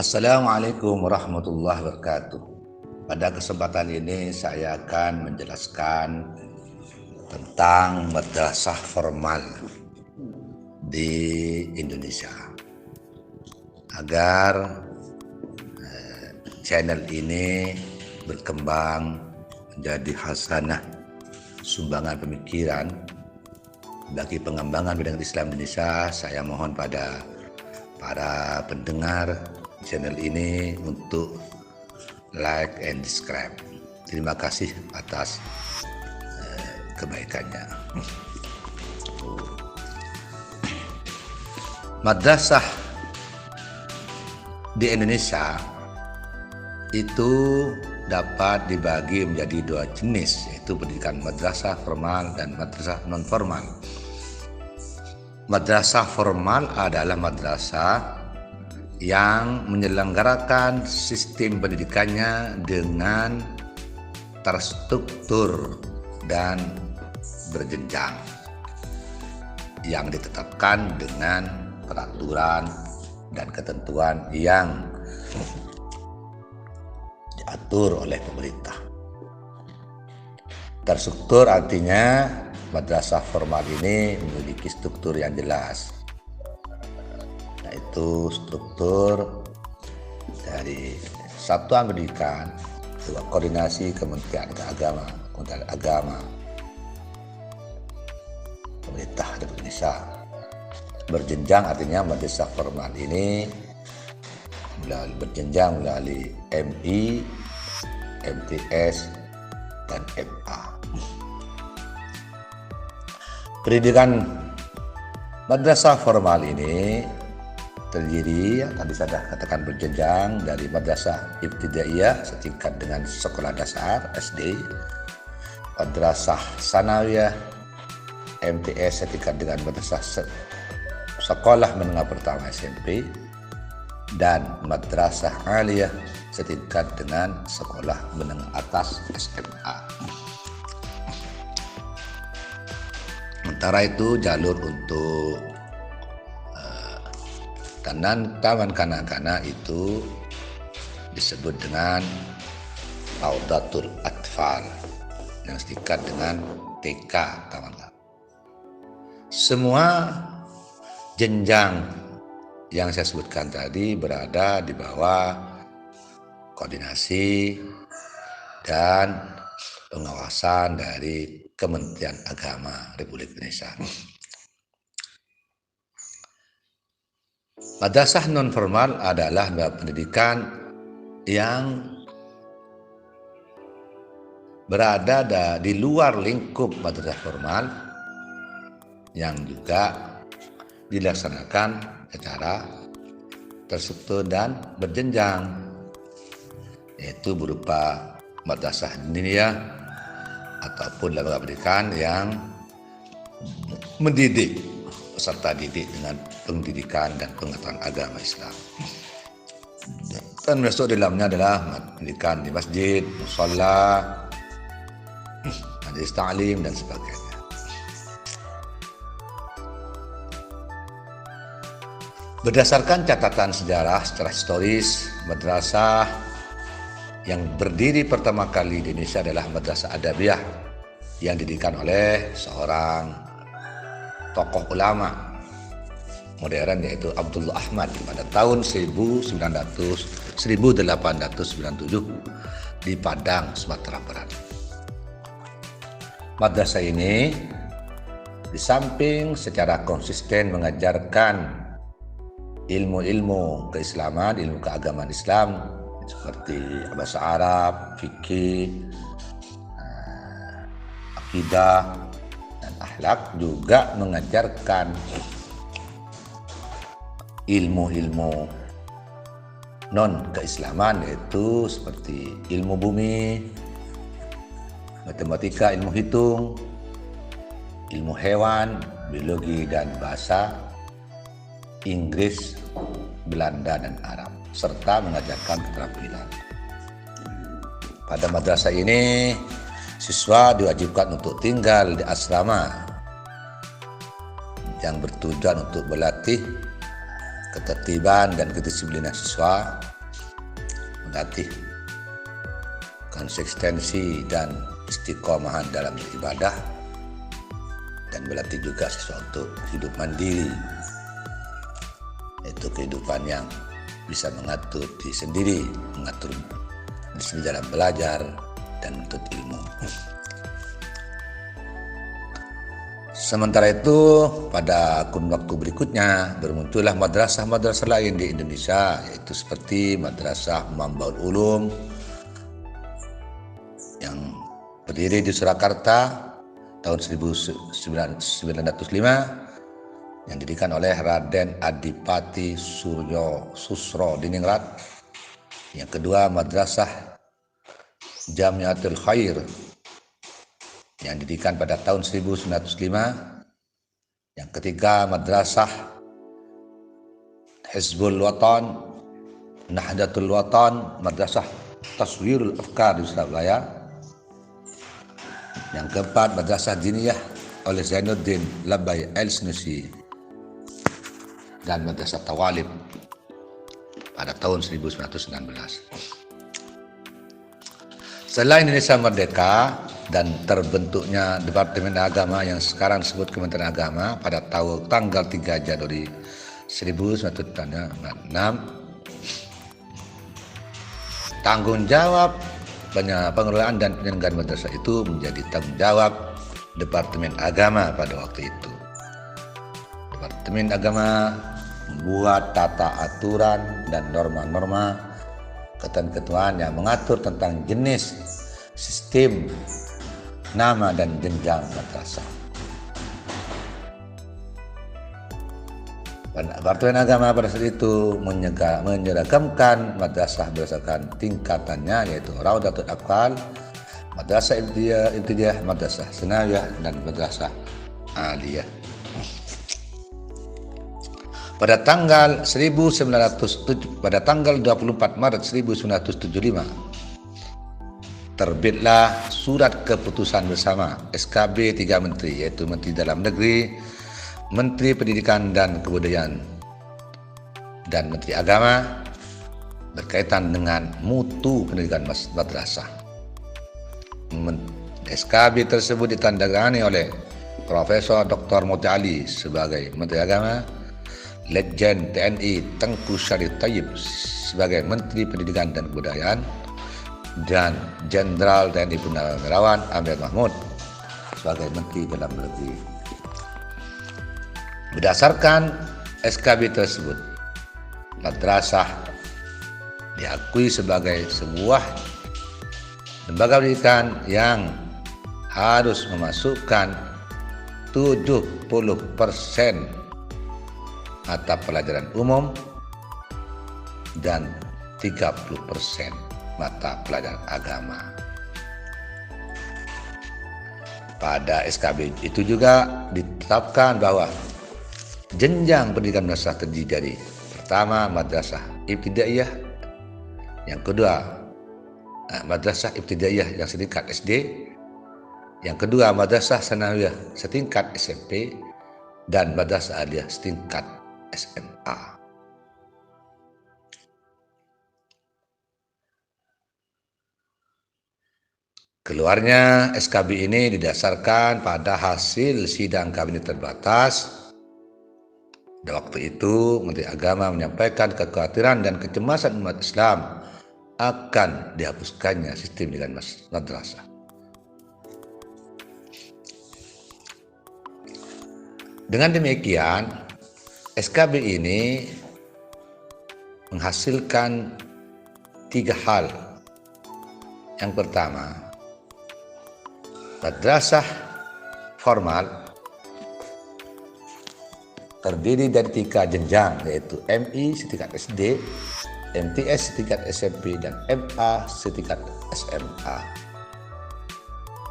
Assalamualaikum warahmatullahi wabarakatuh. Pada kesempatan ini saya akan menjelaskan tentang madrasah formal di Indonesia agar channel ini berkembang menjadi hasanah sumbangan pemikiran bagi pengembangan bidang Islam Indonesia. Saya mohon pada para pendengar channel ini untuk like and subscribe. Terima kasih atas kebaikannya. Madrasah di Indonesia itu dapat dibagi menjadi dua jenis, yaitu pendidikan madrasah formal dan madrasah non formal. Madrasah formal adalah madrasah yang menyelenggarakan sistem pendidikannya dengan terstruktur dan berjenjang yang ditetapkan dengan peraturan dan ketentuan yang diatur oleh pemerintah. Terstruktur artinya madrasah formal ini memiliki struktur yang jelas, yaitu struktur dari satuan pendidikan, koordinasi Kementerian Agama, pemerintah Republik Indonesia. Berjenjang artinya madrasah formal ini berjenjang melalui MI, MTS, dan MA. Pendidikan madrasah formal ini terdiri, tadi saya katakan berjenjang, dari madrasah ibtidaiyah setingkat dengan sekolah dasar SD, madrasah sanawiyah, MTS setingkat dengan madrasah sekolah menengah pertama SMP, dan madrasah aliyah setingkat dengan sekolah menengah atas SMA. Sementara itu jalur untuk taman kanak-kanak itu disebut dengan Raudatul Atfal yang setingkat dengan TK taman kanak. Semua jenjang yang saya sebutkan tadi berada di bawah koordinasi dan pengawasan dari Kementerian Agama Republik Indonesia. Madrasah non formal adalah pendidikan yang berada di luar lingkup madrasah formal yang juga dilaksanakan secara terstruktur dan berjenjang, yaitu berupa madrasah diniyah ataupun lembaga pendidikan yang mendidik peserta didik dengan pendidikan dan pengetahuan agama Islam. Dan masuk di dalamnya adalah pendidikan di masjid, mushola, majelis ta'lim dan sebagainya. Berdasarkan catatan sejarah secara historis, madrasah yang berdiri pertama kali di Indonesia adalah Madrasah Adabiyah yang didirikan oleh seorang tokoh ulama modern, yaitu Abdullah Ahmad pada tahun 1897 di Padang, Sumatera Barat. Madrasah ini di samping secara konsisten mengajarkan ilmu-ilmu keislaman, ilmu keagamaan Islam seperti bahasa Arab, fikih, akidah, dan akhlak, juga mengajarkan ilmu-ilmu non keislaman, yaitu seperti ilmu bumi, matematika, ilmu hitung, ilmu hewan, biologi dan bahasa Inggris, Belanda dan Arab, serta mengajarkan keterampilan. Pada madrasah ini siswa diwajibkan untuk tinggal di asrama yang bertujuan untuk berlatih ketertiban dan kedisiplinan siswa, melatih konsistensi dan istiqomahan dalam beribadah, dan melatih juga siswa untuk hidup mandiri, yaitu kehidupan yang bisa mengatur diri sendiri, mengatur diri sendiri dalam belajar dan menuntut ilmu. Sementara itu, pada kurun waktu berikutnya bermuncullah madrasah-madrasah lain di Indonesia, yaitu seperti Madrasah Mambaul Ulum yang berdiri di Surakarta tahun 1905, yang didirikan oleh Raden Adipati Suryo Susro Diningrat. Yang kedua, Madrasah Jamiatul Khair yang didirikan pada tahun 1905. Yang ketiga, Madrasah Hizbul Watan, Nahdlatul Watan, Madrasah Taswirul Afkar di Surabaya. Yang keempat, Madrasah Diniyah oleh Zainuddin Labai El-Sinusi, dan Madrasah Tawalib pada tahun 1919. Setelah Indonesia merdeka dan terbentuknya Departemen Agama yang sekarang disebut Kementerian Agama pada tanggal 3 Januari 1996, tanggung jawab pengelolaan dan penyelenggaraan madrasah itu menjadi tanggung jawab Departemen Agama pada waktu itu. Departemen Agama membuat tata aturan dan norma-norma ketentuan yang mengatur tentang jenis, sistem, nama dan jenjang madrasah. Departemen Agama pada saat itu menyeragamkan madrasah berdasarkan tingkatannya, yaitu Raudatul Atfal, Madrasah Ibtidaiyah, Madrasah Sanawiyah, dan Madrasah Aliyah. Pada tanggal 24 Maret 1975 terbitlah surat keputusan bersama SKB 3 Menteri, yaitu Menteri Dalam Negeri, Menteri Pendidikan dan Kebudayaan, dan Menteri Agama berkaitan dengan mutu pendidikan madrasah. SKB tersebut ditandangani oleh Profesor Dr. Moti Ali sebagai Menteri Agama, Letjen TNI Tengku Syarif Tayyib sebagai Menteri Pendidikan dan Kebudayaan, dan Jenderal TNI Purnawirawan Amir Mahmud sebagai Menteri Dalam Negeri. Berdasarkan SKB tersebut, madrasah diakui sebagai sebuah lembaga pendidikan yang harus memasukkan 70% mata pelajaran umum dan 30% mata pelajaran agama. Pada SKB itu juga ditetapkan bahwa jenjang pendidikan madrasah terdiri dari pertama Madrasah Ibtidaiyah, yang kedua Madrasah Ibtidaiyah yang setingkat SD, yang kedua Madrasah Sanawiyah setingkat SMP, dan Madrasah Aliyah setingkat SMA. Keluarnya SKB ini didasarkan pada hasil sidang kabinet terbatas. Pada waktu itu, Menteri Agama menyampaikan kekhawatiran dan kecemasan umat Islam akan dihapuskannya sistem pendidikan madrasah. Dengan demikian, SKB ini menghasilkan 3 hal. Yang pertama, madrasah formal terdiri dari 3 jenjang, yaitu MI setingkat SD, MTS setingkat SMP, dan MA setingkat SMA.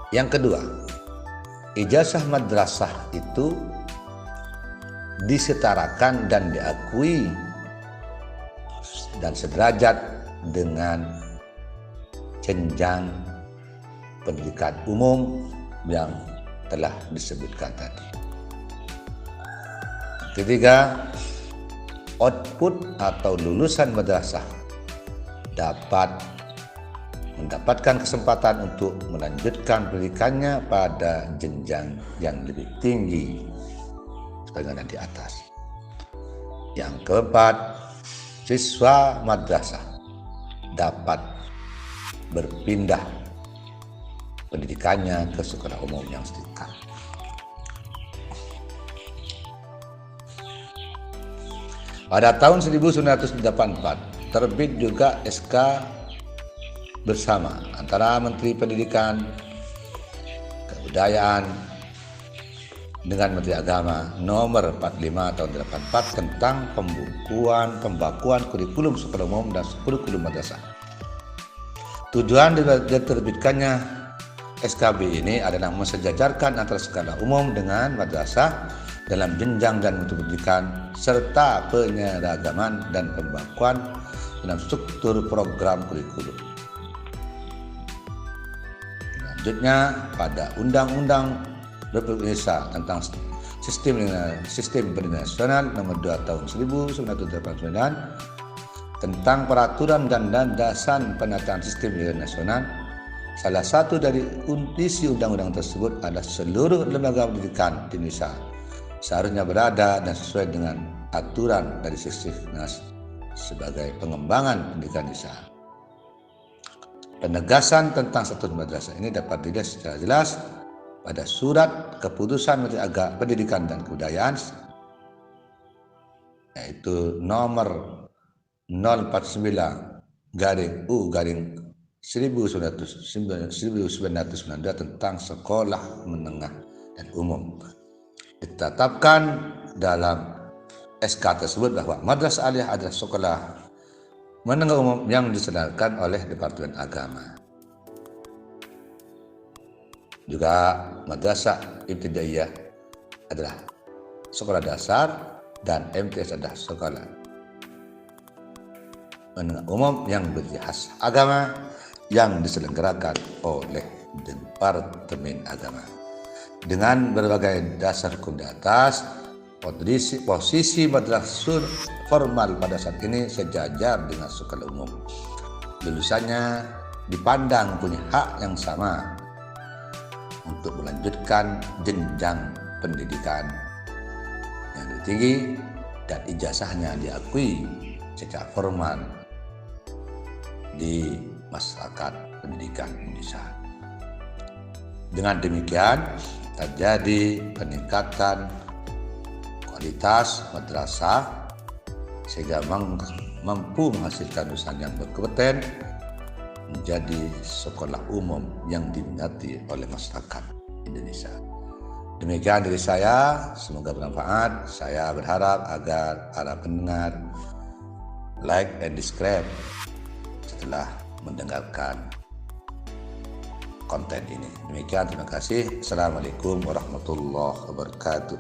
Yang kedua, ijazah madrasah itu disetarakan dan diakui dan sederajat dengan jenjang pendidikan umum yang telah disebutkan tadi. Ketiga, output atau lulusan madrasah dapat mendapatkan kesempatan untuk melanjutkan pendidikannya pada jenjang yang lebih tinggi sebagaimana di atas. Yang keempat, siswa madrasah dapat berpindah pendidikannya ke sekolah umum yang setingkat. Pada tahun 1984 terbit juga SK bersama antara Menteri Pendidikan, Kebudayaan dengan Menteri Agama nomor 45 tahun 84 tentang pembakuan kurikulum sekolah umum dan kurikulum madrasah. Tujuan diterbitkannya SKB ini adalah mensejajarkan antara sekolah umum dengan madrasah dalam jenjang dan mutu pendidikan serta penyeragaman dan pembakuan dalam struktur program kurikulum. Selanjutnya, pada Undang-Undang Republik Indonesia tentang Sistem Pendidikan Nasional nomor 2 tahun 1989 tentang peraturan dan landasan penataan sistem pendidikan nasional, salah satu dari isi undang-undang tersebut adalah seluruh lembaga pendidikan di Indonesia seharusnya berada dan sesuai dengan aturan dari Sisdiknas sebagai pengembangan pendidikan Indonesia. Penegasan tentang status madrasah ini dapat dilihat secara jelas pada surat keputusan Menteri Pendidikan dan Kebudayaan yaitu nomor 049/U/1992 tentang sekolah menengah dan umum. Ditetapkan dalam SK tersebut bahwa madrasah aliyah adalah sekolah menengah umum yang diselenggarakan oleh Departemen Agama. Juga madrasah ibtidaiyah adalah sekolah dasar dan MTS adalah sekolah menengah umum yang berjihas agama yang diselenggarakan oleh Departemen Agama. Dengan berbagai dasar hukum di atas, posisi madrasah formal pada saat ini sejajar dengan sekolah umum. Lulusannya dipandang punya hak yang sama untuk melanjutkan jenjang pendidikan yang lebih tinggi dan ijazahnya diakui secara formal di masyarakat pendidikan Indonesia. Dengan demikian terjadi peningkatan kualitas madrasah sehingga mampu menghasilkan lulusan yang berkompeten menjadi sekolah umum yang diminati oleh masyarakat Indonesia. Demikian dari saya, semoga bermanfaat. Saya berharap agar para pendengar like and subscribe setelah mendengarkan konten ini. Demikian, terima kasih. Assalamualaikum warahmatullahi wabarakatuh.